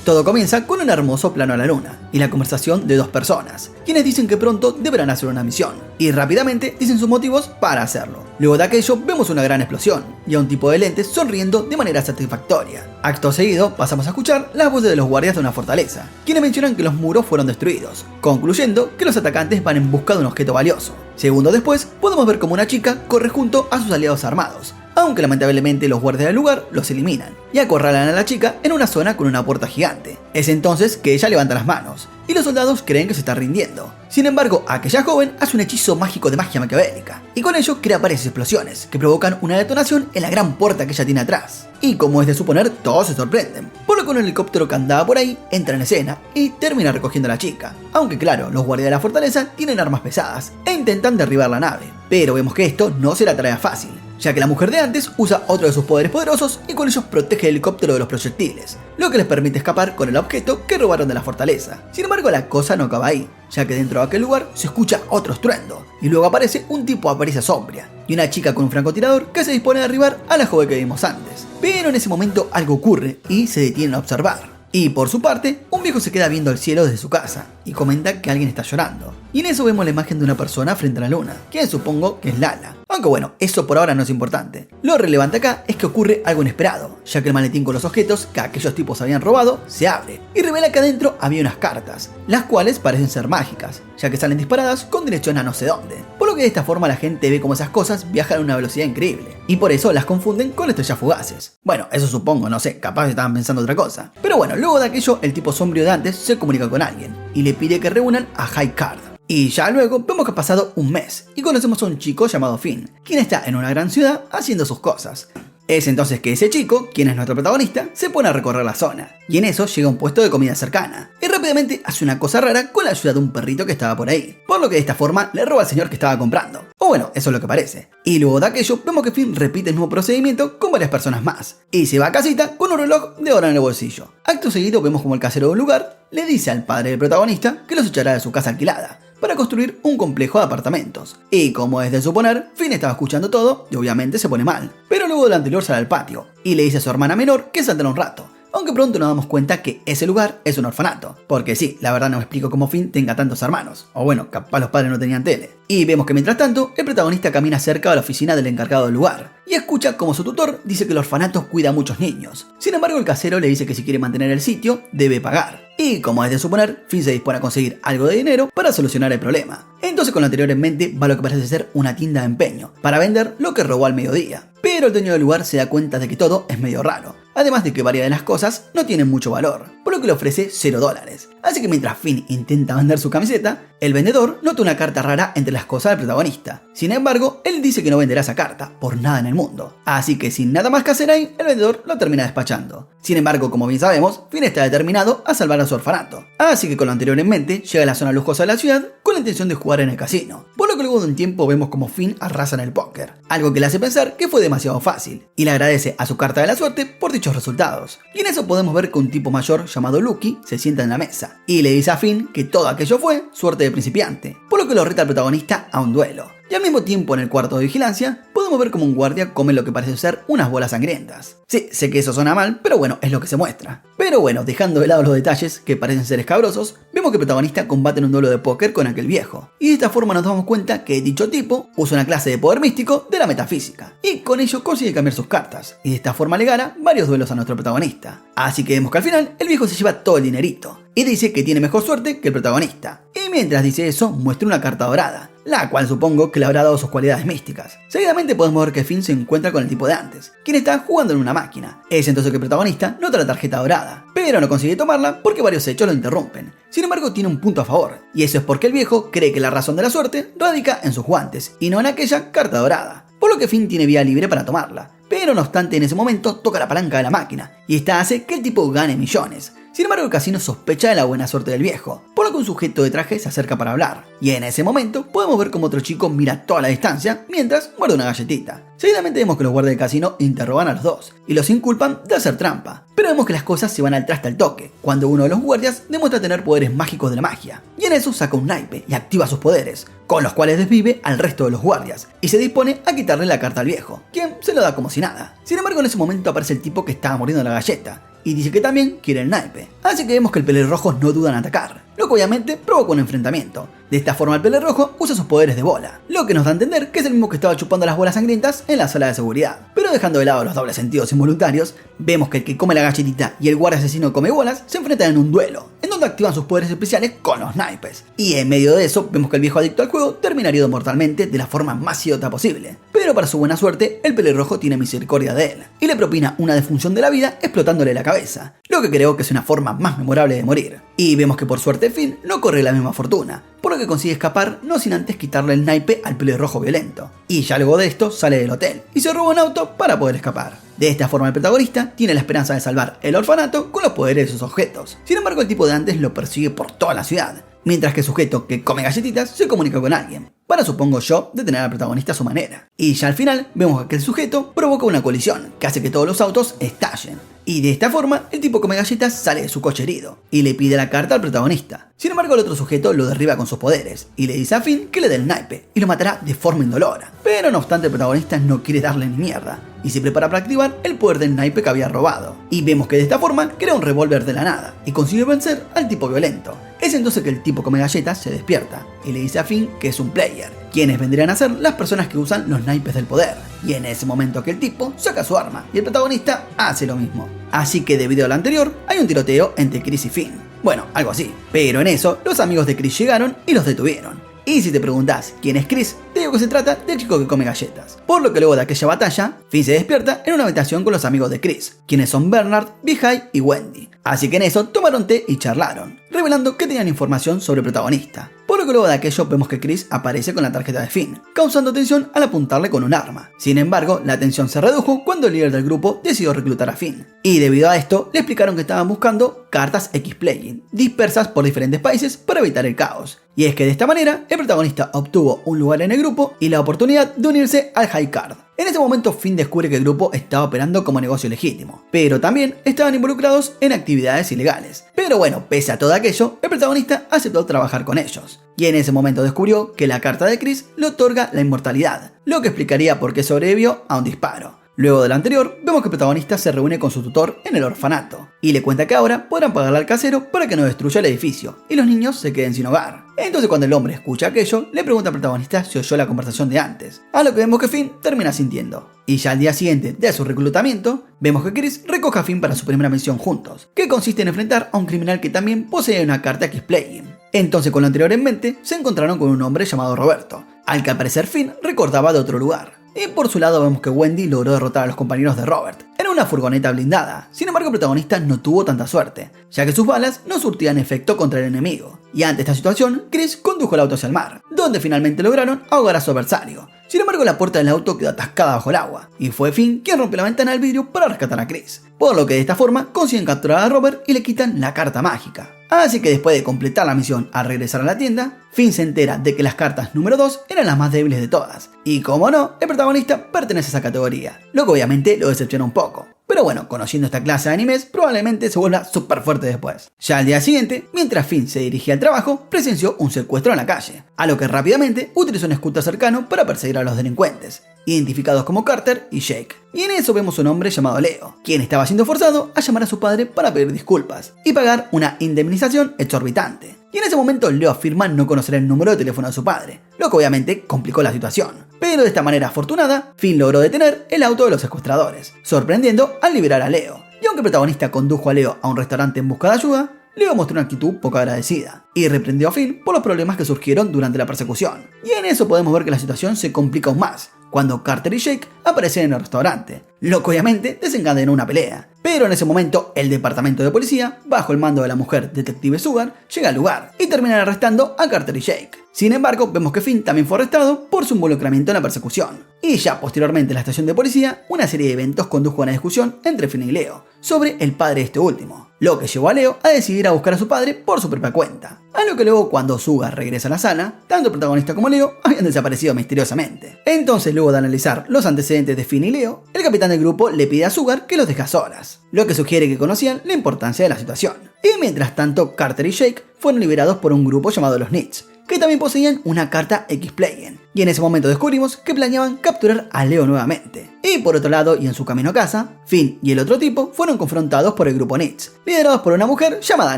Todo comienza con un hermoso plano a la luna y la conversación de dos personas, quienes dicen que pronto deberán hacer una misión, y rápidamente dicen sus motivos para hacerlo. Luego de aquello vemos una gran explosión y a un tipo de lentes sonriendo de manera satisfactoria. Acto seguido pasamos a escuchar las voces de los guardias de una fortaleza, quienes mencionan que los muros fueron destruidos, concluyendo que los atacantes van en busca de un objeto valioso. Segundos después podemos ver como una chica corre junto a sus aliados armados, aunque lamentablemente los guardias del lugar los eliminan y acorralan a la chica en una zona con una puerta gigante. Es entonces que ella levanta las manos y los soldados creen que se está rindiendo. Sin embargo, aquella joven hace un hechizo mágico de magia maquiavélica y con ello crea varias explosiones que provocan una detonación en la gran puerta que ella tiene atrás. Y como es de suponer, todos se sorprenden, por lo que un helicóptero que andaba por ahí entra en escena y termina recogiendo a la chica. Aunque claro, los guardias de la fortaleza tienen armas pesadas e intentan derribar la nave, pero vemos que esto no será tarea fácil, ya que la mujer de antes usa otro de sus poderes poderosos y con ellos protege el helicóptero de los proyectiles, lo que les permite escapar con el objeto que robaron de la fortaleza. Sin embargo, la cosa no acaba ahí, ya que dentro de aquel lugar se escucha otro estruendo, y luego aparece un tipo de apariencia sombria, y una chica con un francotirador que se dispone a derribar a la joven que vimos antes. Pero en ese momento algo ocurre y se detienen a observar. Y por su parte, un viejo se queda viendo el cielo desde su casa y comenta que alguien está llorando. Y en eso vemos la imagen de una persona frente a la luna, quien supongo que es Lala. Aunque bueno, eso por ahora no es importante. Lo relevante acá es que ocurre algo inesperado, ya que el maletín con los objetos que aquellos tipos habían robado se abre y revela que adentro había unas cartas, las cuales parecen ser mágicas, ya que salen disparadas con dirección a no sé dónde. Por lo que de esta forma la gente ve cómo esas cosas viajan a una velocidad increíble, y por eso las confunden con estrellas fugaces. Bueno, eso supongo, no sé, capaz estaban pensando otra cosa. Pero bueno, luego de aquello el tipo sombrío de antes se comunica con alguien y le pide que reúnan a High Card. Y ya luego vemos que ha pasado un mes y conocemos a un chico llamado Finn, quien está en una gran ciudad haciendo sus cosas. Es entonces que ese chico, quien es nuestro protagonista, se pone a recorrer la zona, y en eso llega a un puesto de comida cercana, y rápidamente hace una cosa rara con la ayuda de un perrito que estaba por ahí, por lo que de esta forma le roba al señor que estaba comprando. O bueno, eso es lo que parece. Y luego de aquello vemos que Finn repite el mismo procedimiento con varias personas más, y se va a casita con un reloj de oro en el bolsillo. Acto seguido vemos como el casero del lugar le dice al padre del protagonista que los echará de su casa alquilada para construir un complejo de apartamentos. Y como es de suponer, Finn estaba escuchando todo y obviamente se pone mal. Pero luego de lo anterior sale al patio y le dice a su hermana menor que saldrá un rato. Aunque pronto nos damos cuenta que ese lugar es un orfanato. Porque sí, la verdad no me explico cómo Finn tenga tantos hermanos. O bueno, capaz los padres no tenían tele. Y vemos que mientras tanto, el protagonista camina cerca de la oficina del encargado del lugar y escucha como su tutor dice que el orfanato cuida a muchos niños. Sin embargo, el casero le dice que si quiere mantener el sitio, debe pagar. Y como es de suponer, Finn se dispone a conseguir algo de dinero para solucionar el problema. Entonces con lo anterior en mente va lo que parece ser una tienda de empeño para vender lo que robó al mediodía. Pero el dueño del lugar se da cuenta de que todo es medio raro, además de que varias de las cosas no tienen mucho valor, por lo que le ofrece $0. Así que mientras Finn intenta vender su camiseta, el vendedor nota una carta rara entre las cosas del protagonista. Sin embargo, él dice que no venderá esa carta por nada en el mundo, así que sin nada más que hacer ahí, el vendedor lo termina despachando. Sin embargo, como bien sabemos, Finn está determinado a salvar a su orfanato, así que con lo anterior en mente, llega a la zona lujosa de la ciudad con la intención de jugar en el casino, por lo que luego de un tiempo vemos como Finn arrasa en el póker, algo que le hace pensar que fue demasiado fácil, y le agradece a su carta de la suerte por dichos resultados. Y en eso podemos ver que un tipo mayor llamado Lucky se sienta en la mesa, y le dice a Finn que todo aquello fue suerte de principiante, por lo que lo reta al protagonista a un duelo. Y al mismo tiempo en el cuarto de vigilancia podemos ver como un guardia come lo que parece ser unas bolas sangrientas. Sí, sé que eso suena mal, pero bueno, es lo que se muestra. Pero bueno, dejando de lado los detalles que parecen ser escabrosos, vemos que el protagonista combate en un duelo de póker con aquel viejo. Y de esta forma nos damos cuenta que dicho tipo usa una clase de poder místico de la metafísica, y con ello consigue cambiar sus cartas, y de esta forma le gana varios duelos a nuestro protagonista. Así que vemos que al final el viejo se lleva todo el dinerito, y dice que tiene mejor suerte que el protagonista. Y mientras dice eso, muestra una carta dorada, la cual supongo que le habrá dado sus cualidades místicas. Seguidamente podemos ver que Finn se encuentra con el tipo de antes, quien está jugando en una máquina. Es entonces que el protagonista nota la tarjeta dorada, pero no consigue tomarla porque varios hechos lo interrumpen. Sin embargo, tiene un punto a favor, y eso es porque el viejo cree que la razón de la suerte radica en sus guantes, y no en aquella carta dorada. Por lo que Finn tiene vía libre para tomarla. Pero no obstante, en ese momento toca la palanca de la máquina, y esta hace que el tipo gane millones. Sin embargo, el casino sospecha de la buena suerte del viejo, por lo que un sujeto de traje se acerca para hablar. Y en ese momento podemos ver como otro chico mira toda la distancia mientras muerde una galletita. Seguidamente vemos que los guardias del casino interrogan a los dos y los inculpan de hacer trampa. Pero vemos que las cosas se van al traste al toque, cuando uno de los guardias demuestra tener poderes mágicos de la magia. Y en eso saca un naipe y activa sus poderes, con los cuales desvive al resto de los guardias, y se dispone a quitarle la carta al viejo, quien se lo da como si nada. Sin embargo, en ese momento aparece el tipo que estaba mordiendo la galleta, y dice que también quiere el naipe. Así que vemos que el pelirrojo no duda en atacar, lo que obviamente provoca un enfrentamiento. De esta forma el pelirrojo usa sus poderes de bola, lo que nos da a entender que es el mismo que estaba chupando las bolas sangrientas en la sala de seguridad. Pero dejando de lado los dobles sentidos involuntarios, vemos que el que come la galletita y el guardia asesino come bolas se enfrentan en un duelo, en donde activan sus poderes especiales con los naipes. Y en medio de eso, vemos que el viejo adicto al juego termina herido mortalmente de la forma más idiota posible. Pero para su buena suerte, el pelirrojo tiene misericordia de él, y le propina una defunción de la vida explotándole la cabeza, lo que creo que es una forma más memorable de morir. Y vemos que por suerte Finn no corre la misma fortuna, por lo que consigue escapar no sin antes quitarle el naipe al pelirrojo violento. Y ya luego de esto sale del hotel y se roba un auto para poder escapar. De esta forma el protagonista tiene la esperanza de salvar el orfanato con los poderes de sus objetos. Sin embargo, el tipo de antes lo persigue por toda la ciudad, mientras que el sujeto que come galletitas se comunica con alguien, para, supongo yo, detener al protagonista a su manera. Y ya al final vemos que el sujeto provoca una colisión que hace que todos los autos estallen. Y de esta forma, el tipo come galletas sale de su coche herido y le pide la carta al protagonista. Sin embargo, el otro sujeto lo derriba con sus poderes y le dice a Finn que le dé el naipe y lo matará de forma indolora. Pero no obstante, el protagonista no quiere darle ni mierda y se prepara para activar el poder del naipe que había robado. Y vemos que de esta forma crea un revólver de la nada y consigue vencer al tipo violento. Es entonces que el tipo come galletas se despierta y le dice a Finn que es un player, quienes vendrían a ser las personas que usan los naipes del poder. Y en ese momento que el tipo saca su arma y el protagonista hace lo mismo. Así que debido a lo anterior, hay un tiroteo entre Chris y Finn. Bueno, algo así. Pero en eso, los amigos de Chris llegaron y los detuvieron. Y si te preguntás quién es Chris, te digo que se trata del chico que come galletas. Por lo que luego de aquella batalla, Finn se despierta en una habitación con los amigos de Chris, quienes son Bernard, Vijay y Wendy. Así que en eso tomaron té y charlaron, revelando que tenían información sobre el protagonista. Por lo que luego de aquello vemos que Chris aparece con la tarjeta de Finn, causando tensión al apuntarle con un arma. Sin embargo, la tensión se redujo cuando el líder del grupo decidió reclutar a Finn. Y debido a esto, le explicaron que estaban buscando cartas X-Playing, dispersas por diferentes países para evitar el caos. Y es que de esta manera, el protagonista obtuvo un lugar en el grupo y la oportunidad de unirse al High Card. En ese momento, Finn descubre que el grupo estaba operando como negocio legítimo, pero también estaban involucrados en actividades ilegales. Pero bueno, pese a todo aquello, el protagonista aceptó trabajar con ellos. Y en ese momento descubrió que la carta de Chris le otorga la inmortalidad, lo que explicaría por qué sobrevivió a un disparo. Luego de lo anterior, vemos que el protagonista se reúne con su tutor en el orfanato y le cuenta que ahora podrán pagarle al casero para que no destruya el edificio y los niños se queden sin hogar. Entonces, cuando el hombre escucha aquello, le pregunta al protagonista si oyó la conversación de antes, a lo que vemos que Finn termina sintiendo. Y ya al día siguiente de su reclutamiento, vemos que Chris recoge a Finn para su primera misión juntos, que consiste en enfrentar a un criminal que también posee una carta X-Playing. Entonces, con lo anterior en mente, se encontraron con un hombre llamado Roberto, al que al parecer Finn recordaba de otro lugar. Y por su lado vemos que Wendy logró derrotar a los compañeros de Robert en una furgoneta blindada. Sin embargo, el protagonista no tuvo tanta suerte, ya que sus balas no surtían efecto contra el enemigo. Y ante esta situación, Chris condujo el auto hacia el mar, donde finalmente lograron ahogar a su adversario. Sin embargo, la puerta del auto quedó atascada bajo el agua, y fue Finn quien rompió la ventana del vidrio para rescatar a Chris. Por lo que de esta forma consiguen capturar a Robert y le quitan la carta mágica. Así que después de completar la misión al regresar a la tienda, Finn se entera de que las cartas número 2 eran las más débiles de todas. Y como no, el protagonista pertenece a esa categoría, lo que obviamente lo decepciona un poco. Pero bueno, conociendo esta clase de animes, probablemente se vuelva súper fuerte después. Ya al día siguiente, mientras Finn se dirigía al trabajo, presenció un secuestro en la calle, a lo que rápidamente utilizó un scooter cercano para perseguir a los delincuentes, identificados como Carter y Jake. Y en eso vemos un hombre llamado Leo, quien estaba siendo forzado a llamar a su padre para pedir disculpas y pagar una indemnización exorbitante. Y en ese momento Leo afirma no conocer el número de teléfono de su padre, lo que obviamente complicó la situación. Pero de esta manera afortunada, Finn logró detener el auto de los secuestradores, sorprendiendo al liberar a Leo. Y aunque el protagonista condujo a Leo a un restaurante en busca de ayuda, Leo mostró una actitud poco agradecida y reprendió a Finn por los problemas que surgieron durante la persecución. Y en eso podemos ver que la situación se complica aún más cuando Carter y Jake aparecen en el restaurante, lo que obviamente desencadenó una pelea. Pero en ese momento, el departamento de policía, bajo el mando de la mujer detective Sugar, llega al lugar y terminan arrestando a Carter y Jake. Sin embargo, vemos que Finn también fue arrestado por su involucramiento en la persecución. Y ya posteriormente en la estación de policía, una serie de eventos condujo a una discusión entre Finn y Leo sobre el padre de este último, lo que llevó a Leo a decidir a buscar a su padre por su propia cuenta. A lo que luego, cuando Sugar regresa a la sala, tanto el protagonista como Leo habían desaparecido misteriosamente. Entonces, luego de analizar los antecedentes de Finn y Leo, el capitán del grupo le pide a Sugar que los deje a solas, lo que sugiere que conocían la importancia de la situación. Y mientras tanto, Carter y Jake fueron liberados por un grupo llamado los Knights, que también poseían una carta X-Playing, y en ese momento descubrimos que planeaban capturar a Leo nuevamente. Y por otro lado, y en su camino a casa, Finn y el otro tipo fueron confrontados por el grupo Nitz, liderados por una mujer llamada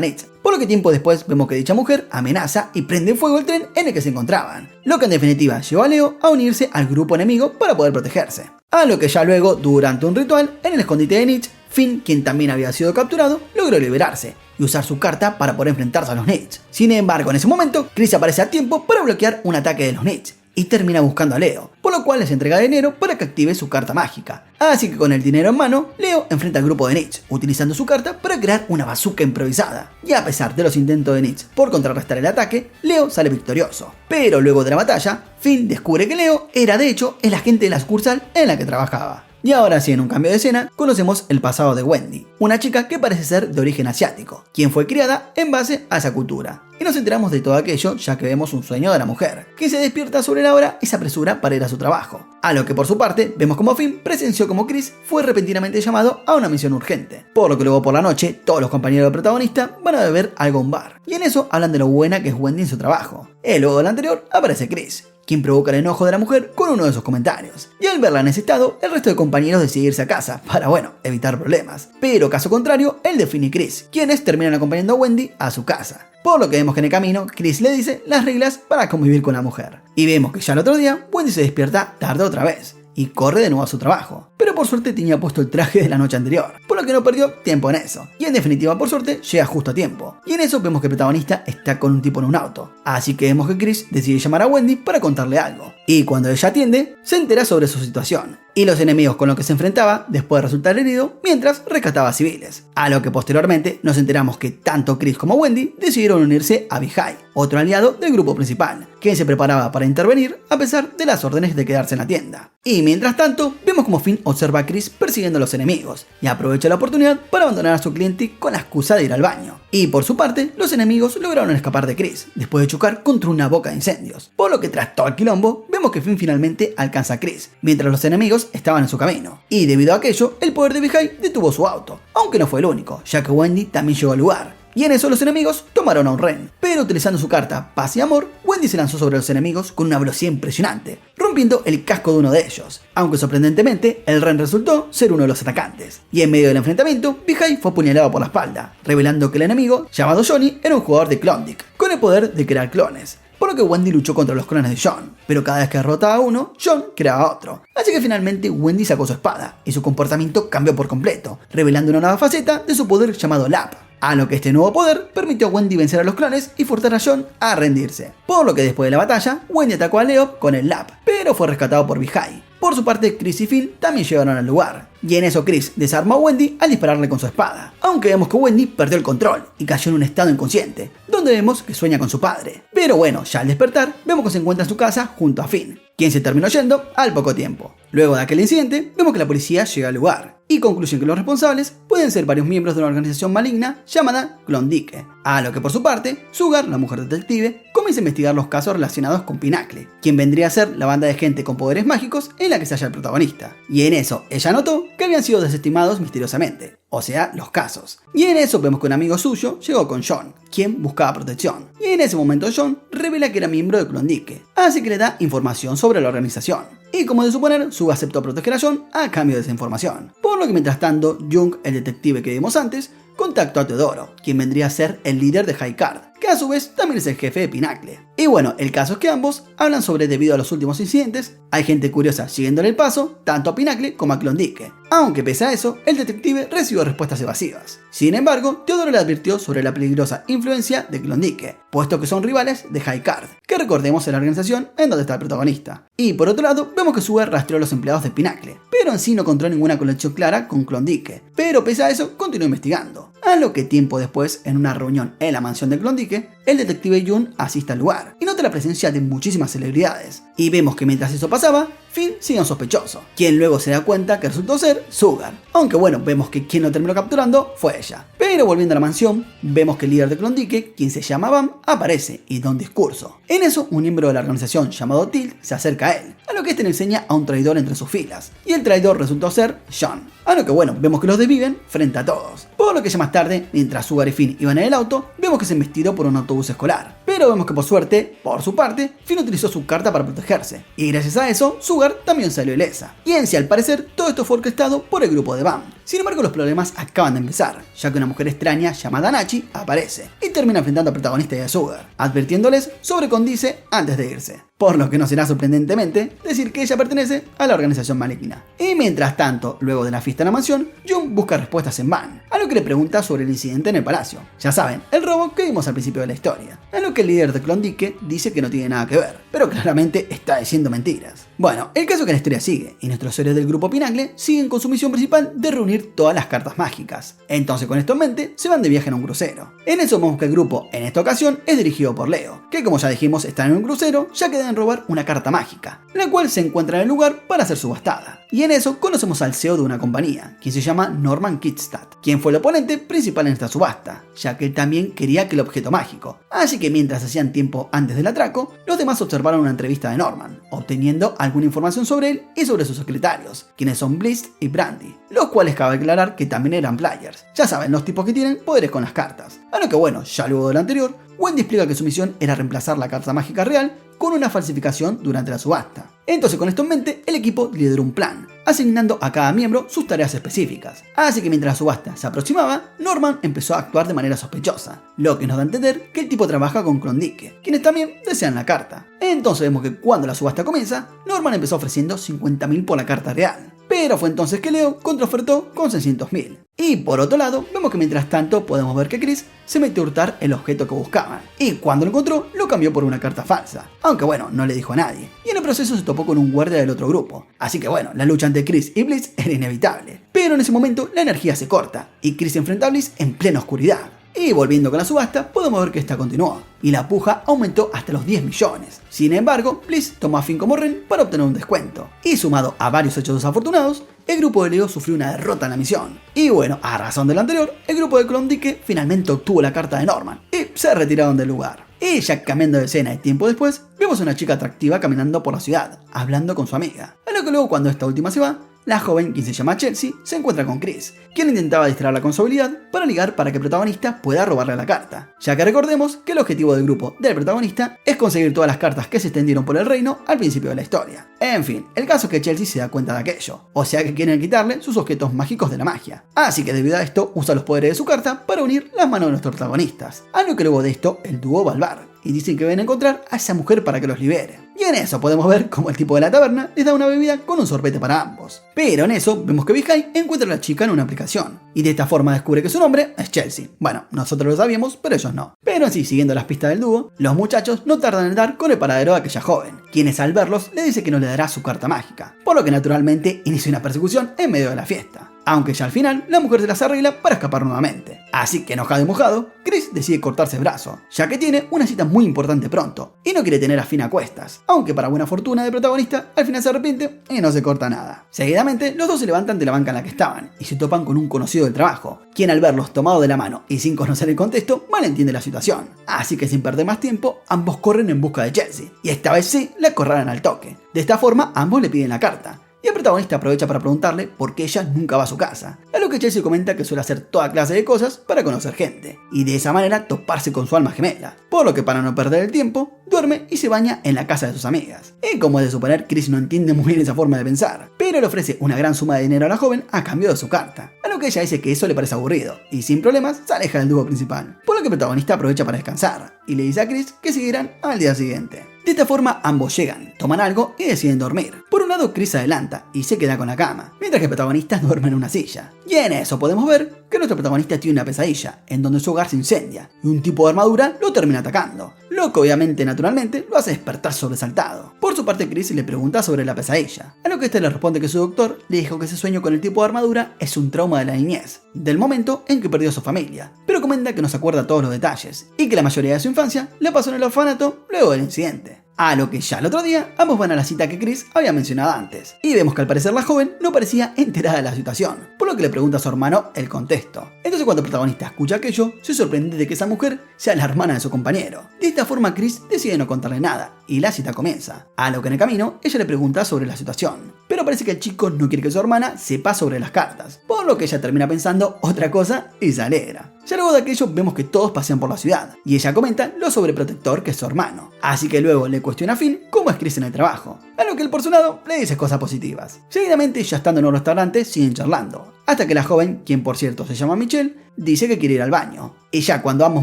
Nitz, por lo que tiempo después vemos que dicha mujer amenaza y prende fuego el tren en el que se encontraban, lo que en definitiva llevó a Leo a unirse al grupo enemigo para poder protegerse. A lo que ya luego, durante un ritual, en el escondite de Nitz, Finn, quien también había sido capturado, logró liberarse y usar su carta para poder enfrentarse a los Nitz. Sin embargo, en ese momento, Chris aparece a tiempo para bloquear un ataque de los Nitz y termina buscando a Leo, por lo cual les entrega dinero para que active su carta mágica. Así que con el dinero en mano, Leo enfrenta al grupo de Nitz, utilizando su carta para crear una bazooka improvisada. Y a pesar de los intentos de Nitz por contrarrestar el ataque, Leo sale victorioso. Pero luego de la batalla, Finn descubre que Leo era de hecho el agente de la sucursal en la que trabajaba. Y ahora sí, en un cambio de escena, conocemos el pasado de Wendy, una chica que parece ser de origen asiático, quien fue criada en base a esa cultura. Y nos enteramos de todo aquello ya que vemos un sueño de la mujer, que se despierta sobre la hora y se apresura para ir a su trabajo. A lo que por su parte, vemos como Finn presenció como Chris fue repentinamente llamado a una misión urgente. Por lo que luego por la noche, todos los compañeros del protagonista van a beber algo a un bar. Y en eso hablan de lo buena que es Wendy en su trabajo. Y luego del anterior aparece Chris, quien provoca el enojo de la mujer con uno de sus comentarios. Y al verla en ese estado, el resto de compañeros decide irse a casa para, evitar problemas. Pero caso contrario, el de Finn y Chris, quienes terminan acompañando a Wendy a su casa. Por lo que vemos que en el camino, Chris le dice las reglas para convivir con la mujer. Y vemos que ya el otro día, Wendy se despierta tarde otra vez y corre de nuevo a su trabajo. Pero por suerte tenía puesto el traje de la noche anterior, por lo que no perdió tiempo en eso. Y en definitiva, por suerte, llega justo a tiempo. Y en eso vemos que el protagonista está con un tipo en un auto. Así que vemos que Chris decide llamar a Wendy para contarle algo. Y cuando ella atiende, se entera sobre su situación y los enemigos con los que se enfrentaba después de resultar herido mientras rescataba a civiles. A lo que posteriormente nos enteramos que tanto Chris como Wendy decidieron unirse a Vijay, otro aliado del grupo principal, quien se preparaba para intervenir a pesar de las órdenes de quedarse en la tienda. Y mientras tanto, vemos como Finn observa a Chris persiguiendo a los enemigos y aprovecha la oportunidad para abandonar a su cliente con la excusa de ir al baño. Y por su parte, los enemigos lograron escapar de Chris después de chocar contra una boca de incendios, por lo que tras todo el quilombo, vemos que Finn finalmente alcanza a Chris, mientras los enemigos estaban en su camino. Y debido a aquello, el poder de Vijay detuvo su auto, aunque no fue el único, ya que Wendy también llegó al lugar. Y en eso los enemigos tomaron a un rehén, pero utilizando su carta Paz y Amor, Wendy se lanzó sobre los enemigos con una velocidad impresionante, rompiendo el casco de uno de ellos, aunque sorprendentemente el rehén resultó ser uno de los atacantes. Y en medio del enfrentamiento, Vijay fue apuñalado por la espalda, revelando que el enemigo, llamado Johnny, era un jugador de Klondike, con el poder de crear clones. Por lo que Wendy luchó contra los clones de John, pero cada vez que derrotaba a uno, John creaba otro. Así que finalmente Wendy sacó su espada, y su comportamiento cambió por completo, revelando una nueva faceta de su poder llamado Lap. A lo que este nuevo poder permitió a Wendy vencer a los clones y forzar a John a rendirse. Por lo que después de la batalla, Wendy atacó a Leo con el Lap, pero fue rescatado por Vijay. Por su parte, Chris y Finn también llegaron al lugar, y en eso Chris desarmó a Wendy al dispararle con su espada, aunque vemos que Wendy perdió el control y cayó en un estado inconsciente, donde vemos que sueña con su padre. Pero bueno, ya al despertar, vemos que se encuentra en su casa junto a Finn, quien se terminó yendo al poco tiempo. Luego de aquel incidente, vemos que la policía llega al lugar, y concluyen que los responsables pueden ser varios miembros de una organización maligna llamada Klondike. A lo que por su parte, Sugar, la mujer detective, comienza a investigar los casos relacionados con Pinnacle, quien vendría a ser la banda de gente con poderes mágicos en la que se halla el protagonista. Y en eso, ella notó que habían sido desestimados misteriosamente, o sea, los casos. Y en eso vemos que un amigo suyo llegó con John, quien buscaba protección. Y en ese momento John revela que era miembro de Klondike, así que le da información sobre la organización. Y como de suponer, Suga aceptó proteger a John a cambio de esa información. Por lo que mientras tanto, Jung, el detective que vimos antes, contactó a Teodoro, quien vendría a ser el líder de High Card, que a su vez también es el jefe de Pinnacle. Y bueno, el caso es que ambos hablan sobre debido a los últimos incidentes, hay gente curiosa siguiéndole el paso, tanto a Pinnacle como a Klondike. Aunque pese a eso, el detective recibió respuestas evasivas. Sin embargo, Teodoro le advirtió sobre la peligrosa influencia de Klondike, puesto que son rivales de High Card, que recordemos es la organización en donde está el protagonista. Y por otro lado, vemos que Suga rastreó a los empleados de Pinnacle, pero en sí no encontró ninguna conexión clara con Klondike, pero pese a eso, continuó investigando. A lo que tiempo después, en una reunión en la mansión de Klondike, el detective Jun asiste al lugar y nota la presencia de muchísimas celebridades. Y vemos que mientras eso pasaba, Finn sigue un sospechoso, quien luego se da cuenta que resultó ser Sugar. Aunque bueno, vemos que quien lo terminó capturando fue ella. Pero volviendo a la mansión, vemos que el líder de Klondike, quien se llama Bam, aparece y da un discurso. En eso, un miembro de la organización llamado Tilt se acerca a él, a lo que este le enseña a un traidor entre sus filas. Y el traidor resultó ser John. A lo que bueno, vemos que los desviven frente a todos. Por lo que ya más tarde, mientras Sugar y Finn iban en el auto, vemos que se embestido por un autobús escolar. Pero vemos que por suerte, por su parte, Finn utilizó su carta para protegerse, y gracias a eso, Sugar también salió ilesa. Y en sí, al parecer, todo esto fue orquestado por el grupo de Bam. Sin embargo, los problemas acaban de empezar, ya que una mujer extraña llamada Nachi aparece y termina enfrentando al protagonista y a Sugar, advirtiéndoles sobre Condice antes de irse. Por lo que no será sorprendentemente decir que ella pertenece a la organización maligna. Y mientras tanto, luego de la fiesta en la mansión, Jung busca respuestas en Van, a lo que le pregunta sobre el incidente en el palacio. Ya saben, el robo que vimos al principio de la historia, a lo que el líder de Klondike dice que no tiene nada que ver, pero claramente está diciendo mentiras. Bueno, el caso es que la historia sigue, y nuestros héroes del grupo Pinacle siguen con su misión principal de reunir todas las cartas mágicas. Entonces, con esto en mente, se van de viaje en un crucero. En eso vemos que el grupo, en esta ocasión, es dirigido por Leo, que como ya dijimos está en un crucero, ya que deben robar una carta mágica, la cual se encuentra en el lugar para ser subastada. Y en eso conocemos al CEO de una compañía, quien se llama Norman Kidstad, quien fue el oponente principal en esta subasta, ya que él también quería aquel objeto mágico. Así que mientras hacían tiempo antes del atraco, los demás observaron una entrevista de Norman, obteniendo alguna información sobre él y sobre sus secretarios, quienes son Bliss y Brandy, los cuales cabe aclarar que también eran players. Ya saben, los tipos que tienen poderes con las cartas. A lo que bueno, ya luego de lo anterior, Wendy explica que su misión era reemplazar la carta mágica real con una falsificación durante la subasta. Entonces, con esto en mente, el equipo lideró un plan, asignando a cada miembro sus tareas específicas. Así que mientras la subasta se aproximaba, Norman empezó a actuar de manera sospechosa, lo que nos da a entender que el tipo trabaja con Klondike, quienes también desean la carta. Entonces vemos que cuando la subasta comienza, Norman empezó ofreciendo 50.000 por la carta real. Pero fue entonces que Leo contraofertó con 600.000. Y por otro lado, vemos que mientras tanto podemos ver que Chris se metió a hurtar el objeto que buscaban. Y cuando lo encontró, lo cambió por una carta falsa. Aunque bueno, no le dijo a nadie. Y en el proceso se topó con un guardia del otro grupo. Así que bueno, la lucha entre Chris y Bliss era inevitable. Pero en ese momento la energía se corta y Chris enfrenta a Bliss en plena oscuridad. Y volviendo con la subasta, podemos ver que esta continuó, y la puja aumentó hasta los 10 millones. Sin embargo, Bliss tomó a Finn como rehén para obtener un descuento. Y sumado a varios hechos desafortunados, el grupo de Leo sufrió una derrota en la misión. Y bueno, a razón de lo anterior, el grupo de Klondike finalmente obtuvo la carta de Norman y se retiraron del lugar. Y ya cambiando de escena y tiempo después, vemos a una chica atractiva caminando por la ciudad, hablando con su amiga. A lo que luego, cuando esta última se va, la joven, quien se llama Chelsea, se encuentra con Chris, quien intentaba distraerla con su habilidad para ligar para que el protagonista pueda robarle la carta, ya que recordemos que el objetivo del grupo del protagonista es conseguir todas las cartas que se extendieron por el reino al principio de la historia. En fin, el caso es que Chelsea se da cuenta de aquello, o sea que quieren quitarle sus objetos mágicos de la magia, así que debido a esto usa los poderes de su carta para unir las manos de nuestros protagonistas, a lo que luego de esto el dúo va al bar, y dicen que ven a encontrar a esa mujer para que los libere. Y en eso podemos ver cómo el tipo de la taberna les da una bebida con un sorbete para ambos. Pero en eso vemos que Vijay encuentra a la chica en una aplicación, y de esta forma descubre que su nombre es Chelsea. Bueno, nosotros lo sabíamos, pero ellos no. Pero así, siguiendo las pistas del dúo, los muchachos no tardan en dar con el paradero de aquella joven, quienes al verlos le dice que no le dará su carta mágica, por lo que naturalmente inicia una persecución en medio de la fiesta. Aunque ya al final, la mujer se las arregla para escapar nuevamente. Así que enojado y mojado, Chris decide cortarse el brazo, ya que tiene una cita muy importante pronto, y no quiere tener a Finn a cuestas, aunque para buena fortuna del protagonista, al final se arrepiente y no se corta nada. Seguidamente, los dos se levantan de la banca en la que estaban, y se topan con un conocido del trabajo, quien al verlos tomados de la mano y sin conocer el contexto, malentiende la situación. Así que sin perder más tiempo, ambos corren en busca de Chelsea, y esta vez sí, la acorralan al toque. De esta forma, ambos le piden la carta, y el protagonista aprovecha para preguntarle por qué ella nunca va a su casa, a lo que Chelsea comenta que suele hacer toda clase de cosas para conocer gente, y de esa manera toparse con su alma gemela, por lo que para no perder el tiempo, duerme y se baña en la casa de sus amigas. Y como es de suponer, Chris no entiende muy bien esa forma de pensar, pero le ofrece una gran suma de dinero a la joven a cambio de su carta, a lo que ella dice que eso le parece aburrido, y sin problemas se aleja del dúo principal, por lo que el protagonista aprovecha para descansar, y le dice a Chris que seguirán al día siguiente. De esta forma ambos llegan, toman algo y deciden dormir. Por un lado Chris adelanta y se queda con la cama, mientras que el protagonista duerme en una silla. Y en eso podemos ver que nuestro protagonista tiene una pesadilla, en donde su hogar se incendia, y un tipo de armadura lo termina atacando, lo que obviamente naturalmente lo hace despertar sobresaltado. Por su parte Chris le pregunta sobre la pesadilla, a lo que este le responde que su doctor le dijo que ese sueño con el tipo de armadura es un trauma de la niñez, del momento en que perdió a su familia, pero comenta que no se acuerda todos los detalles, y que la mayoría de su infancia la pasó en el orfanato luego del incidente. A lo que ya el otro día, ambos van a la cita que Chris había mencionado antes, y vemos que al parecer la joven no parecía enterada de la situación, por lo que le pregunta a su hermano el contexto. Entonces cuando el protagonista escucha aquello, se sorprende de que esa mujer sea la hermana de su compañero. De esta forma Chris decide no contarle nada, y la cita comienza, a lo que en el camino ella le pregunta sobre la situación, pero parece que el chico no quiere que su hermana sepa sobre las cartas, por lo que ella termina pensando otra cosa y se alegra. Ya luego de aquello vemos que todos pasean por la ciudad, y ella comenta lo sobreprotector que es su hermano. Así que luego le cuestiona a Finn cómo es Chris en el trabajo, a lo que él por su lado le dice cosas positivas. Seguidamente, ya estando en un restaurante, siguen charlando, hasta que la joven, quien por cierto se llama Michelle, dice que quiere ir al baño. Y ya cuando ambos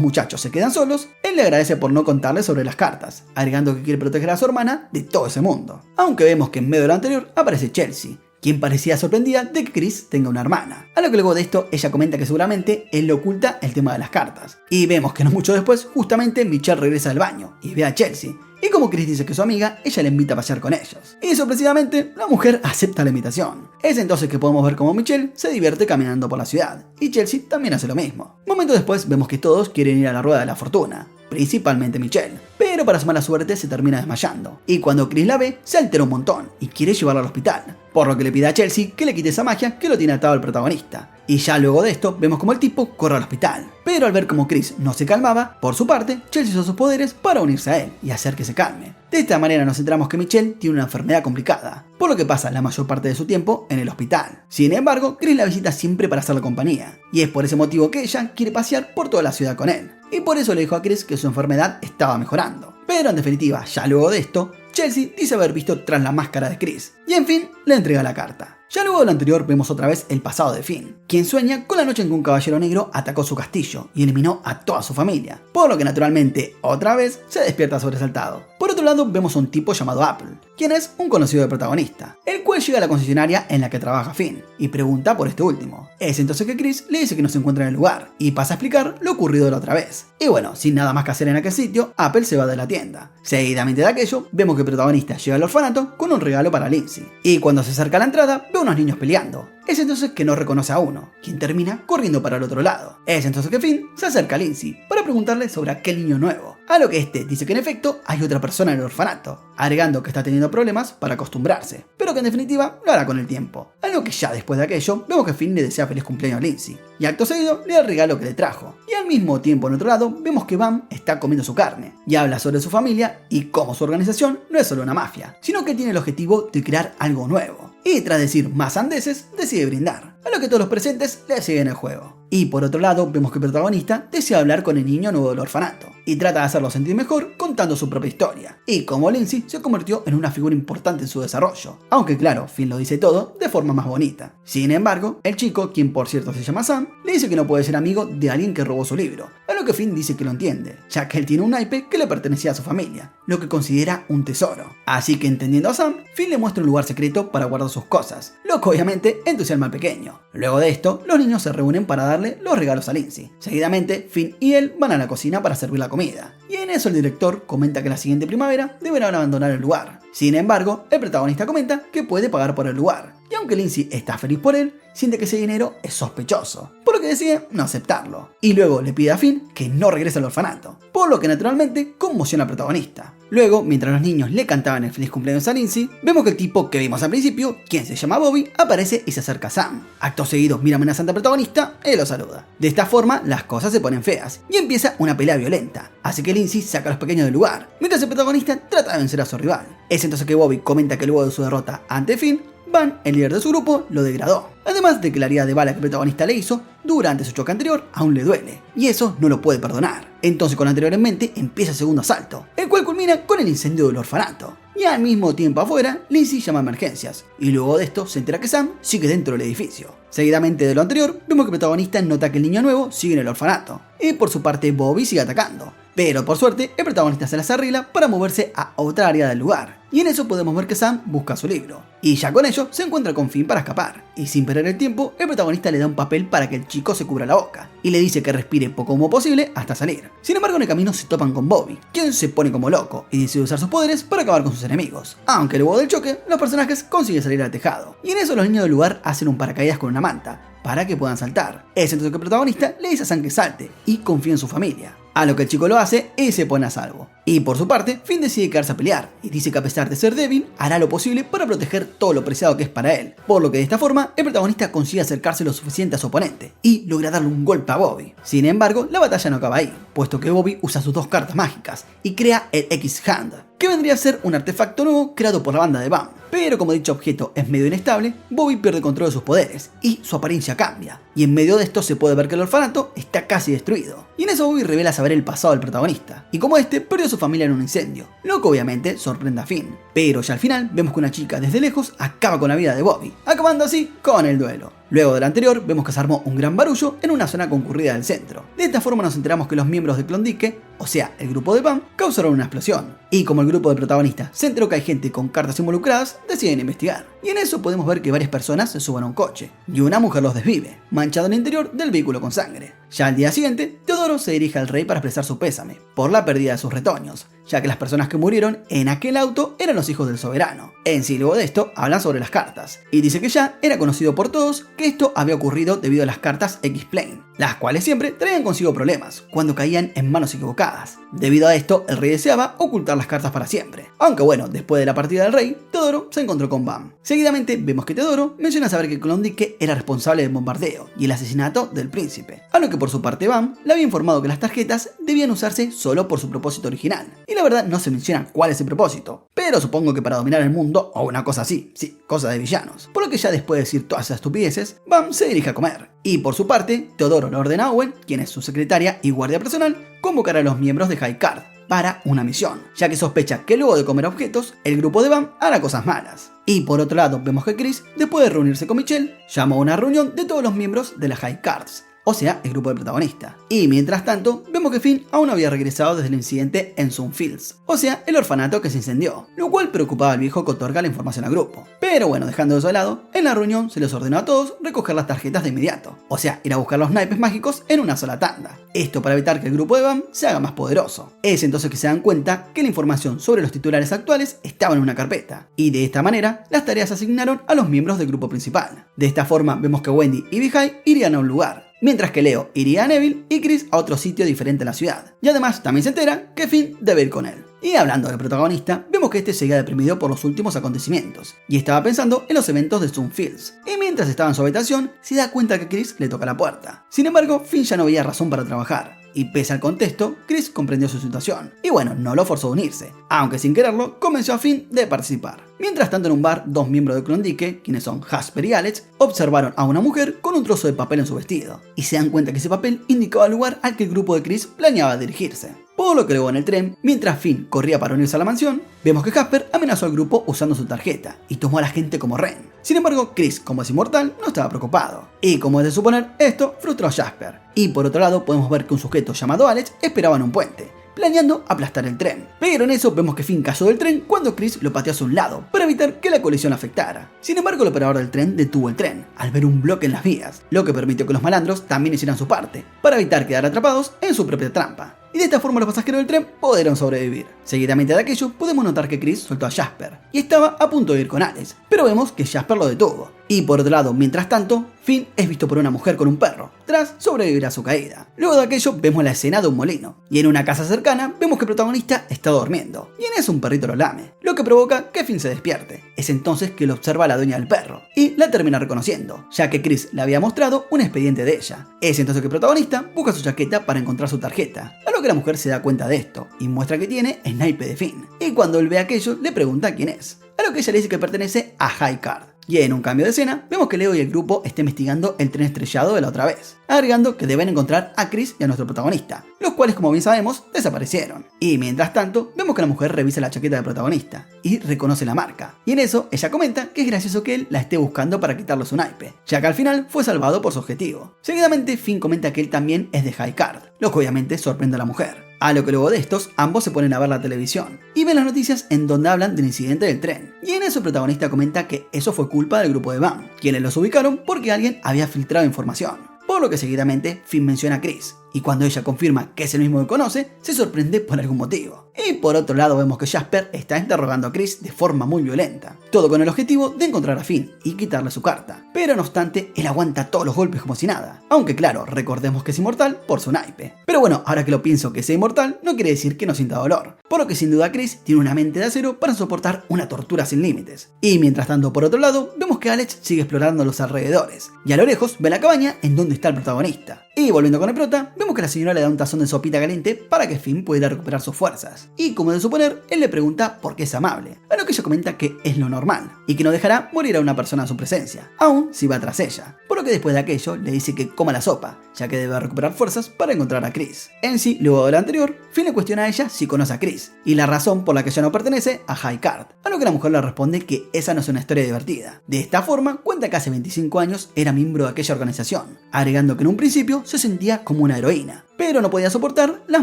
muchachos se quedan solos, él le agradece por no contarle sobre las cartas, agregando que quiere proteger a su hermana de todo ese mundo. Aunque vemos que en medio de lo anterior aparece Chelsea, quien parecía sorprendida de que Chris tenga una hermana. A lo que luego de esto ella comenta que seguramente él le oculta el tema de las cartas. Y vemos que no mucho después, justamente Michelle regresa del baño y ve a Chelsea. Y como Chris dice que es su amiga, ella le invita a pasear con ellos. Y sorpresivamente, la mujer acepta la invitación. Es entonces que podemos ver cómo Michelle se divierte caminando por la ciudad. Y Chelsea también hace lo mismo. Momento después vemos que todos quieren ir a la rueda de la fortuna, principalmente Michelle, pero para su mala suerte se termina desmayando. Y cuando Chris la ve, se altera un montón y quiere llevarla al hospital, por lo que le pide a Chelsea que le quite esa magia que lo tiene atado al protagonista. Y ya luego de esto vemos como el tipo corre al hospital, pero al ver como Chris no se calmaba, por su parte, Chelsea usó sus poderes para unirse a él y hacer que se calme. De esta manera nos enteramos que Michelle tiene una enfermedad complicada, por lo que pasa la mayor parte de su tiempo en el hospital. Sin embargo, Chris la visita siempre para hacerle compañía, y es por ese motivo que ella quiere pasear por toda la ciudad con él. Y por eso le dijo a Chris que su enfermedad estaba mejorando. Pero en definitiva, ya luego de esto, Chelsea dice haber visto tras la máscara de Chris, y en fin, le entrega la carta. Ya luego de lo anterior vemos otra vez el pasado de Finn, quien sueña con la noche en que un caballero negro atacó su castillo y eliminó a toda su familia, por lo que naturalmente, otra vez, se despierta sobresaltado. Por otro lado, vemos a un tipo llamado Apple, quien es un conocido del protagonista, el cual llega a la concesionaria en la que trabaja Finn y pregunta por este último. Es entonces que Chris le dice que no se encuentra en el lugar y pasa a explicar lo ocurrido la otra vez. Y bueno, sin nada más que hacer en aquel sitio, Apple se va de la tienda. Seguidamente de aquello, vemos que el protagonista llega al orfanato con un regalo para Lindsay, y cuando se acerca a la entrada, ve a unos niños peleando. Es entonces que no reconoce a uno, quien termina corriendo para el otro lado. Es entonces que Finn se acerca a Lindsay para preguntarle sobre aquel niño nuevo, a lo que este dice que en efecto hay otra persona en el orfanato, agregando que está teniendo problemas para acostumbrarse, pero que en definitiva lo hará con el tiempo. A lo que ya después de aquello, vemos que Finn le desea feliz cumpleaños a Lindsay, y acto seguido le da el regalo que le trajo. Y al mismo tiempo en otro lado, vemos que Bam está comiendo su carne, y habla sobre su familia y cómo su organización no es solo una mafia, sino que tiene el objetivo de crear algo nuevo. Y tras decir más sandeces, decide brindar, a lo que todos los presentes le siguen el juego. Y por otro lado, vemos que el protagonista desea hablar con el niño nuevo del orfanato, y trata de hacerlo sentir mejor contando su propia historia, y cómo Lindsay se convirtió en una figura importante en su desarrollo, aunque claro, Finn lo dice todo de forma más bonita. Sin embargo, el chico, quien por cierto se llama Sam, le dice que no puede ser amigo de alguien que robó su libro, a lo que Finn dice que lo entiende, ya que él tiene un naipe que le pertenecía a su familia, lo que considera un tesoro. Así que entendiendo a Sam, Finn le muestra un lugar secreto para guardar sus cosas, lo que obviamente entusiasma al pequeño. Luego de esto, los niños se reúnen para darle los regalos a Lindsay. Seguidamente, Finn y él van a la cocina para servir la comida, y en eso el director comenta que la siguiente primavera deberán abandonar el lugar. Sin embargo, el protagonista comenta que puede pagar por el lugar, y aunque Lindsay está feliz por él, siente que ese dinero es sospechoso, por lo que decide no aceptarlo. Y luego le pide a Finn que no regrese al orfanato, por lo que naturalmente conmociona al protagonista. Luego, mientras los niños le cantaban el feliz cumpleaños a Lindsay, vemos que el tipo que vimos al principio, quien se llama Bobby, aparece y se acerca a Sam. Acto seguido mira amenazante al protagonista y lo saluda. De esta forma, las cosas se ponen feas y empieza una pelea violenta, así que Lindsay saca a los pequeños del lugar, mientras el protagonista trata de vencer a su rival. Es entonces que Bobby comenta que luego de su derrota ante Finn, Van, el líder de su grupo, lo degradó. Además de que la herida de bala que el protagonista le hizo durante su choque anterior aún le duele, y eso no lo puede perdonar. Entonces, con lo anterior en mente, empieza el segundo asalto, el cual culmina con el incendio del orfanato. Y al mismo tiempo afuera, Lindsay llama a emergencias, y luego de esto se entera que Sam sigue dentro del edificio. Seguidamente de lo anterior, vemos que el protagonista nota que el niño nuevo sigue en el orfanato, y por su parte Bobby sigue atacando. Pero por suerte, el protagonista se las arregla para moverse a otra área del lugar, y en eso podemos ver que Sam busca su libro. Y ya con ello, se encuentra con Finn para escapar, y sin perder el tiempo, el protagonista le da un papel para que el chico se cubra la boca, y le dice que respire poco humo posible hasta salir. Sin embargo, en el camino se topan con Bobby, quien se pone como loco, y decide usar sus poderes para acabar con sus enemigos. Aunque luego del choque, los personajes consiguen salir al tejado, y en eso los niños del lugar hacen un paracaídas con una manta, para que puedan saltar. Es entonces que el protagonista le dice a Sam que salte, y confía en su familia. A lo que el chico lo hace y se pone a salvo. Y por su parte, Finn decide quedarse a pelear y dice que a pesar de ser débil, hará lo posible para proteger todo lo preciado que es para él, por lo que de esta forma el protagonista consigue acercarse lo suficiente a su oponente y logra darle un golpe a Bobby. Sin embargo, la batalla no acaba ahí, puesto que Bobby usa sus 2 cartas mágicas y crea el X-Hand, que vendría a ser un artefacto nuevo creado por la banda de Bam. Pero como dicho objeto es medio inestable, Bobby pierde control de sus poderes y su apariencia cambia. Y en medio de esto se puede ver que el orfanato está casi destruido. Y en eso Bobby revela saber el pasado del protagonista, y como este perdió a su familia en un incendio, lo que obviamente sorprende a Finn. Pero ya al final vemos que una chica desde lejos acaba con la vida de Bobby, acabando así con el duelo. Luego del anterior, vemos que se armó un gran barullo en una zona concurrida del centro. De esta forma nos enteramos que los miembros de Klondike, o sea, el grupo de Bam, causaron una explosión. Y como el grupo de protagonistas se enteró que hay gente con cartas involucradas, deciden investigar. Y en eso podemos ver que varias personas se suben a un coche, y una mujer los desvive, manchado el interior del vehículo con sangre. Ya al día siguiente, Teodoro se dirige al rey para expresar su pésame por la pérdida de sus retoños, ya que las personas que murieron en aquel auto eran los hijos del soberano. En sí, luego de esto, hablan sobre las cartas, y dice que ya era conocido por todos que esto había ocurrido debido a las cartas X-Plane, las cuales siempre traían consigo problemas cuando caían en manos equivocadas. Debido a esto, el rey deseaba ocultar las cartas para siempre. Aunque bueno, después de la partida del rey, Teodoro se encontró con Bam. Seguidamente vemos que Teodoro menciona saber que Klondike era responsable del bombardeo y el asesinato del príncipe, a lo que por su parte Bam le había informado que las tarjetas debían usarse solo por su propósito original. Y la verdad no se menciona cuál es el propósito, pero supongo que para dominar el mundo o una cosa así, sí, cosa de villanos. Por lo que ya después de decir todas esas estupideces, Bam se dirige a comer. Y por su parte, Teodoro le ordena a Owen, quien es su secretaria y guardia personal, convocar a los miembros de High Card para una misión, ya que sospecha que luego de comer objetos, el grupo de Bam hará cosas malas. Y por otro lado, vemos que Chris, después de reunirse con Michelle, llamó a una reunión de todos los miembros de la High Cards, o sea, el grupo del protagonista. Y mientras tanto, vemos que Finn aún no había regresado desde el incidente en Sunfields, o sea, el orfanato que se incendió, lo cual preocupaba al viejo que otorga la información al grupo. Pero bueno, dejando eso de lado, en la reunión se les ordenó a todos recoger las tarjetas de inmediato, o sea, ir a buscar los naipes mágicos en una sola tanda. Esto para evitar que el grupo de Bam se haga más poderoso. Es entonces que se dan cuenta que la información sobre los titulares actuales estaba en una carpeta, y de esta manera las tareas se asignaron a los miembros del grupo principal. De esta forma vemos que Wendy y Vijay irían a un lugar, mientras que Leo iría a Neville y Chris a otro sitio diferente a la ciudad. Y además también se entera que Finn debe ir con él. Y hablando del protagonista, vemos que este seguía deprimido por los últimos acontecimientos, y estaba pensando en los eventos de Sunfields. Y mientras estaba en su habitación, se da cuenta que Chris le toca la puerta. Sin embargo, Finn ya no veía razón para trabajar, y pese al contexto, Chris comprendió su situación. Y bueno, no lo forzó a unirse, aunque sin quererlo, convenció a Finn de participar. Mientras tanto en un bar, 2 miembros de Klondike, quienes son Jasper y Alex, observaron a una mujer con un trozo de papel en su vestido, y se dan cuenta que ese papel indicaba el lugar al que el grupo de Chris planeaba dirigirse. Por lo que luego en el tren, mientras Finn corría para unirse a la mansión, vemos que Jasper amenazó al grupo usando su tarjeta y tomó a la gente como rehén. Sin embargo, Chris, como es inmortal, no estaba preocupado. Y como es de suponer, esto frustró a Jasper. Y por otro lado, podemos ver que un sujeto llamado Alex esperaba en un puente, planeando aplastar el tren. Pero en eso vemos que Finn cayó del tren cuando Chris lo pateó hacia un lado para evitar que la colisión afectara. Sin embargo, el operador del tren detuvo el tren al ver un bloque en las vías, lo que permitió que los malandros también hicieran su parte para evitar quedar atrapados en su propia trampa. Y de esta forma los pasajeros del tren pudieron sobrevivir. Seguidamente de aquello, podemos notar que Chris soltó a Jasper y estaba a punto de ir con Alex, pero vemos que Jasper lo detuvo. Y por otro lado, mientras tanto, Finn es visto por una mujer con un perro, tras sobrevivir a su caída. Luego de aquello, vemos la escena de un molino, y en una casa cercana vemos que el protagonista está durmiendo, y en eso un perrito lo lame, lo que provoca que Finn se despierte. Es entonces que lo observa la dueña del perro, y la termina reconociendo, ya que Chris le había mostrado un expediente de ella. Es entonces que el protagonista busca su chaqueta para encontrar su tarjeta, a lo que la mujer se da cuenta de esto, y muestra que tiene el naipe de Finn. Y cuando él ve aquello, le pregunta quién es, a lo que ella le dice que pertenece a High Card. Y en un cambio de escena, vemos que Leo y el grupo están investigando el tren estrellado de la otra vez, agregando que deben encontrar a Chris y a nuestro protagonista, los cuales, como bien sabemos, desaparecieron. Y mientras tanto, vemos que la mujer revisa la chaqueta del protagonista y reconoce la marca. Y en eso, ella comenta que es gracioso que él la esté buscando para quitarle su naipe, ya que al final fue salvado por su objetivo. Seguidamente, Finn comenta que él también es de High Card, lo que obviamente sorprende a la mujer. A lo que luego de estos, ambos se ponen a ver la televisión y ven las noticias en donde hablan del incidente del tren. Y en eso el protagonista comenta que eso fue culpa del grupo de Bam, quienes los ubicaron porque alguien había filtrado información. Por lo que seguidamente Finn menciona a Chris y cuando ella confirma que es el mismo que conoce, se sorprende por algún motivo. Y por otro lado vemos que Jasper está interrogando a Chris de forma muy violenta, todo con el objetivo de encontrar a Finn y quitarle su carta, pero no obstante él aguanta todos los golpes como si nada, aunque claro, recordemos que es inmortal por su naipe. Pero bueno, ahora que lo pienso, que sea inmortal no quiere decir que no sienta dolor, por lo que sin duda Chris tiene una mente de acero para soportar una tortura sin límites. Y mientras tanto, por otro lado, vemos que Alex sigue explorando los alrededores, y a lo lejos ve la cabaña en donde está el protagonista. Y volviendo con el prota, vemos que la señora le da un tazón de sopita caliente para que Finn pudiera recuperar sus fuerzas. Y como de suponer, él le pregunta por qué es amable, a lo que ella comenta que es lo normal, y que no dejará morir a una persona en su presencia, aun si va tras ella. Por lo que después de aquello le dice que coma la sopa, ya que debe recuperar fuerzas para encontrar a Chris. En sí, luego de lo anterior, Finn le cuestiona a ella si conoce a Chris, y la razón por la que ella no pertenece a High Card, a lo que la mujer le responde que esa no es una historia divertida. De esta forma, cuenta que hace 25 años era miembro de aquella organización, agregando que en un principio se sentía como una heroína, pero no podía soportar las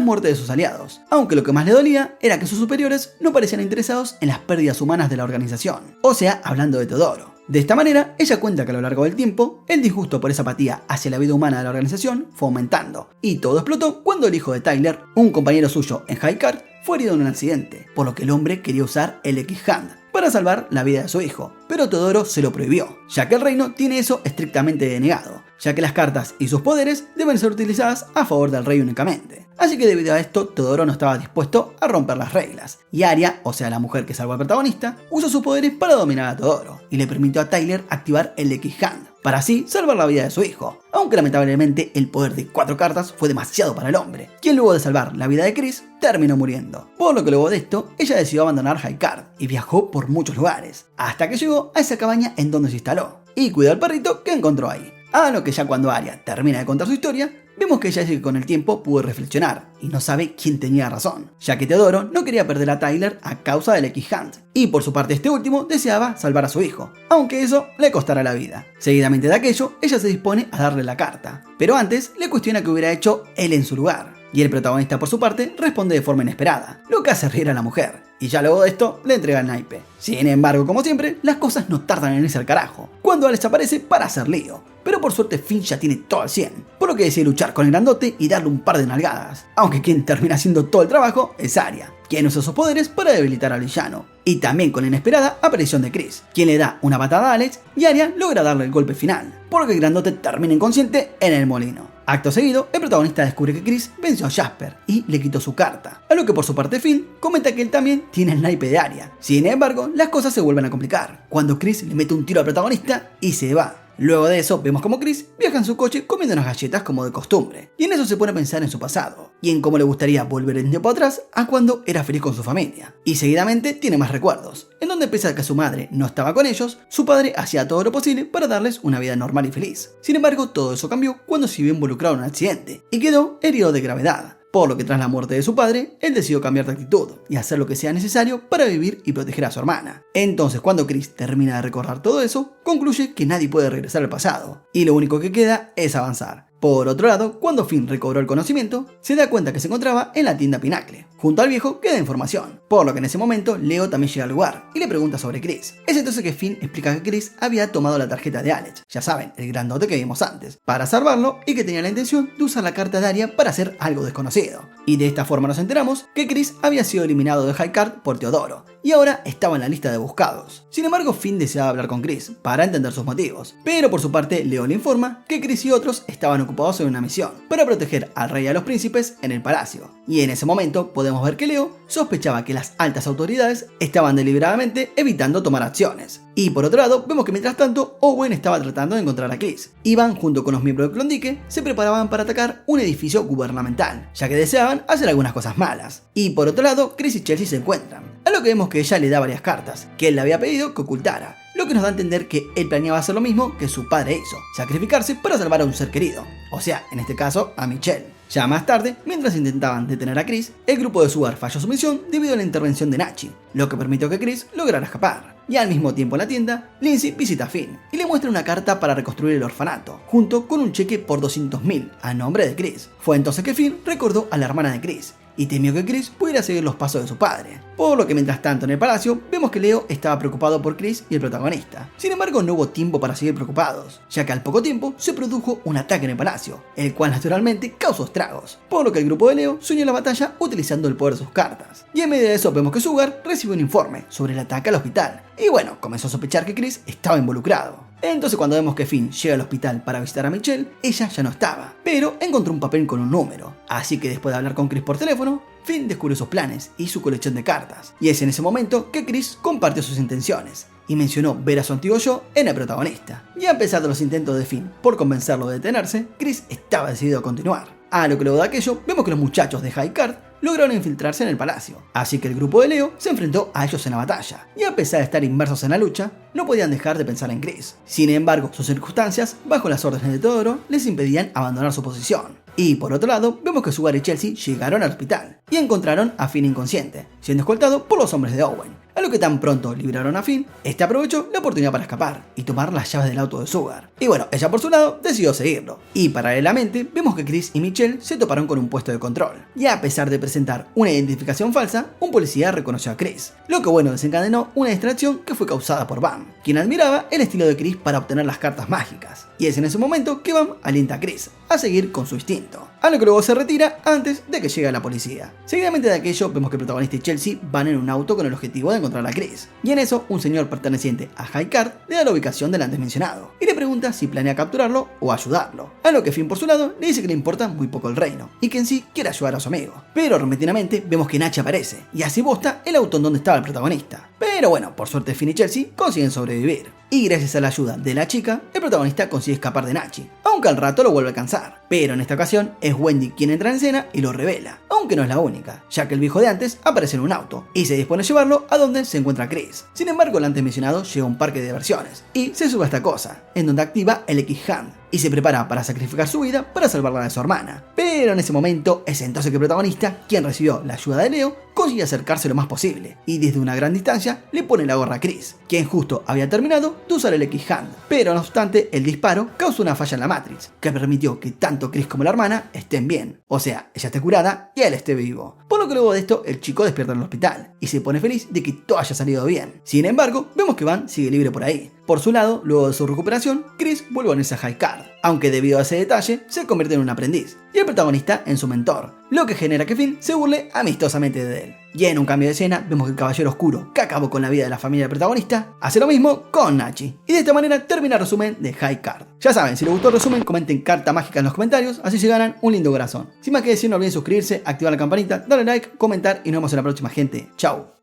muertes de sus aliados, aunque lo que más le dolía era que sus superiores no parecían interesados en las pérdidas humanas de la organización, o sea, hablando de Teodoro. De esta manera, ella cuenta que a lo largo del tiempo, el disgusto por esa apatía hacia la vida humana de la organización fue aumentando, y todo explotó cuando el hijo de Tyler, un compañero suyo en High Card, fue herido en un accidente, por lo que el hombre quería usar el X-Hand para salvar la vida de su hijo, pero Teodoro se lo prohibió, ya que el reino tiene eso estrictamente denegado, ya que las cartas y sus poderes deben ser utilizadas a favor del rey únicamente. Así que debido a esto, Teodoro no estaba dispuesto a romper las reglas, y Arya, o sea la mujer que salvó al protagonista, usó sus poderes para dominar a Teodoro, y le permitió a Tyler activar el X-Hand, para así salvar la vida de su hijo, aunque lamentablemente el poder de 4 cartas fue demasiado para el hombre, quien luego de salvar la vida de Chris, terminó muriendo. Por lo que luego de esto, ella decidió abandonar High Card, y viajó por muchos lugares, hasta que llegó a esa cabaña en donde se instaló, y cuidó al perrito que encontró ahí. A lo que ya cuando Arya termina de contar su historia, vemos que ella dice que con el tiempo pudo reflexionar y no sabe quién tenía razón, ya que Teodoro no quería perder a Tyler a causa del X-Hand, y por su parte este último deseaba salvar a su hijo, aunque eso le costara la vida. Seguidamente de aquello, ella se dispone a darle la carta, pero antes le cuestiona qué hubiera hecho él en su lugar, y el protagonista por su parte responde de forma inesperada, lo que hace reír a la mujer, y ya luego de esto le entrega el naipe. Sin embargo, como siempre, las cosas no tardan en irse al carajo, cuando Alex aparece para hacer lío, pero por suerte Finn ya tiene todo al 100, por lo que decide luchar con el grandote y darle un par de nalgadas, aunque quien termina haciendo todo el trabajo es Arya, quien usa sus poderes para debilitar al villano, y también con la inesperada aparición de Chris, quien le da una patada a Alex y Arya logra darle el golpe final, por lo que el grandote termina inconsciente en el molino. Acto seguido, el protagonista descubre que Chris venció a Jasper y le quitó su carta, a lo que por su parte Finn comenta que él también tiene el naipe de Arya. Sin embargo, las cosas se vuelven a complicar, cuando Chris le mete un tiro al protagonista y se va. Luego de eso, vemos como Chris viaja en su coche comiendo unas galletas como de costumbre, y en eso se pone a pensar en su pasado, y en cómo le gustaría volver el tiempo atrás a cuando era feliz con su familia. Y seguidamente tiene más recuerdos, en donde pese a que su madre no estaba con ellos, su padre hacía todo lo posible para darles una vida normal y feliz. Sin embargo, todo eso cambió cuando se vio involucrado en un accidente, y quedó herido de gravedad. Por lo que tras la muerte de su padre, él decidió cambiar de actitud y hacer lo que sea necesario para vivir y proteger a su hermana. Entonces cuando Chris termina de recordar todo eso, concluye que nadie puede regresar al pasado, y lo único que queda es avanzar. Por otro lado, cuando Finn recobró el conocimiento, se da cuenta que se encontraba en la tienda Pinacle. Junto al viejo queda información, por lo que en ese momento Leo también llega al lugar y le pregunta sobre Chris. Es entonces que Finn explica que Chris había tomado la tarjeta de Alex, ya saben, el grandote que vimos antes, para salvarlo, y que tenía la intención de usar la carta de Arya para hacer algo desconocido. Y de esta forma nos enteramos que Chris había sido eliminado de High Card por Teodoro, y ahora estaba en la lista de buscados. Sin embargo, Finn deseaba hablar con Chris para entender sus motivos, pero por su parte Leo le informa que Chris y otros estaban ocupados en una misión para proteger al rey y a los príncipes en el palacio. Y en ese momento podemos ver que Leo sospechaba que las altas autoridades estaban deliberadamente evitando tomar acciones. Y por otro lado, vemos que mientras tanto Owen estaba tratando de encontrar a Chris. Ivan, junto con los miembros de Klondike, se preparaban para atacar un edificio gubernamental, ya que deseaban hacer algunas cosas malas. Y por otro lado, Chris y Chelsea se encuentran, a lo que vemos que ella le da varias cartas, que él le había pedido que ocultara, lo que nos da a entender que él planeaba hacer lo mismo que su padre hizo, sacrificarse para salvar a un ser querido, o sea, en este caso, a Michelle. Ya más tarde, mientras intentaban detener a Chris, el grupo de Sugar falló su misión debido a la intervención de Nachi, lo que permitió que Chris lograra escapar. Y al mismo tiempo en la tienda, Lindsay visita a Finn y le muestra una carta para reconstruir el orfanato, junto con un cheque por 200.000 a nombre de Chris. Fue entonces que Finn recordó a la hermana de Chris, y temió que Chris pudiera seguir los pasos de su padre. Por lo que mientras tanto en el palacio, vemos que Leo estaba preocupado por Chris y el protagonista. Sin embargo, no hubo tiempo para seguir preocupados, ya que al poco tiempo se produjo un ataque en el palacio, el cual naturalmente causó estragos, por lo que el grupo de Leo se unió a la batalla utilizando el poder de sus cartas. Y en medio de eso vemos que Sugar recibe un informe sobre el ataque al hospital, y bueno, comenzó a sospechar que Chris estaba involucrado. Entonces cuando vemos que Finn llega al hospital para visitar a Michelle, ella ya no estaba, pero encontró un papel con un número. Así que después de hablar con Chris por teléfono, Finn descubrió sus planes y su colección de cartas. Y es en ese momento que Chris compartió sus intenciones y mencionó ver a su antiguo yo en el protagonista. Y a pesar de los intentos de Finn por convencerlo de detenerse, Chris estaba decidido a continuar. A lo que luego de aquello, vemos que los muchachos de High Card lograron infiltrarse en el palacio, así que el grupo de Leo se enfrentó a ellos en la batalla, y a pesar de estar inmersos en la lucha, no podían dejar de pensar en Chris. Sin embargo, sus circunstancias, bajo las órdenes de Teodoro, les impedían abandonar su posición. Y por otro lado, vemos que Sugar y Chelsea llegaron al hospital, y encontraron a Finn inconsciente, siendo escoltado por los hombres de Owen. A lo que tan pronto liberaron a Finn, este aprovechó la oportunidad para escapar y tomar las llaves del auto de Sugar. Y bueno, ella por su lado decidió seguirlo. Y paralelamente vemos que Chris y Michelle se toparon con un puesto de control. Y a pesar de presentar una identificación falsa, un policía reconoció a Chris. Lo que bueno desencadenó una distracción que fue causada por Bam, quien admiraba el estilo de Chris para obtener las cartas mágicas. Y es en ese momento que Bam alienta a Chris a seguir con su instinto. A lo que luego se retira antes de que llegue la policía. Seguidamente de aquello vemos que el protagonista y Chelsea van en un auto con el objetivo de encontrar a Chris. Y en eso un señor perteneciente a High Card le da la ubicación del antes mencionado y le pregunta si planea capturarlo o ayudarlo. A lo que Finn por su lado le dice que le importa muy poco el reino y que en sí quiere ayudar a su amigo. Pero repentinamente vemos que Nachi aparece y así bosta el auto en donde estaba el protagonista. Pero bueno, por suerte Finn y Chelsea consiguen sobrevivir. Y gracias a la ayuda de la chica, el protagonista consigue escapar de Nachi, aunque al rato lo vuelve a alcanzar. Pero en esta ocasión es Wendy quien entra en escena y lo revela, aunque no es la única, ya que el viejo de antes aparece en un auto y se dispone a llevarlo a donde se encuentra Chris. Sin embargo, el antes mencionado llega a un parque de diversiones y se sube a esta cosa, en donde activa el X-Hand y se prepara para sacrificar su vida para salvarla de su hermana. Pero en ese momento es entonces que el protagonista, quien recibió la ayuda de Leo, consigue acercarse lo más posible y desde una gran distancia le pone la gorra a Chris, quien justo había terminado de usar el X-Hand. Pero no obstante, el disparo causó una falla en la Matrix, que permitió que tanto Chris como la hermana estén bien, o sea, ella esté curada y él esté vivo. Por lo que luego de esto, el chico despierta en el hospital y se pone feliz de que todo haya salido bien. Sin embargo, vemos que Van sigue libre por ahí. Por su lado, luego de su recuperación, Chris vuelve a unirse a High Card, aunque debido a ese detalle, se convierte en un aprendiz, y el protagonista en su mentor, lo que genera que Finn se burle amistosamente de él. Y en un cambio de escena, vemos que el Caballero Oscuro, que acabó con la vida de la familia del protagonista, hace lo mismo con Nachi. Y de esta manera termina el resumen de High Card. Ya saben, si les gustó el resumen, comenten carta mágica en los comentarios, así se ganan un lindo corazón. Sin más que decir, no olviden suscribirse, activar la campanita, darle like, comentar y nos vemos en la próxima, gente. Chau.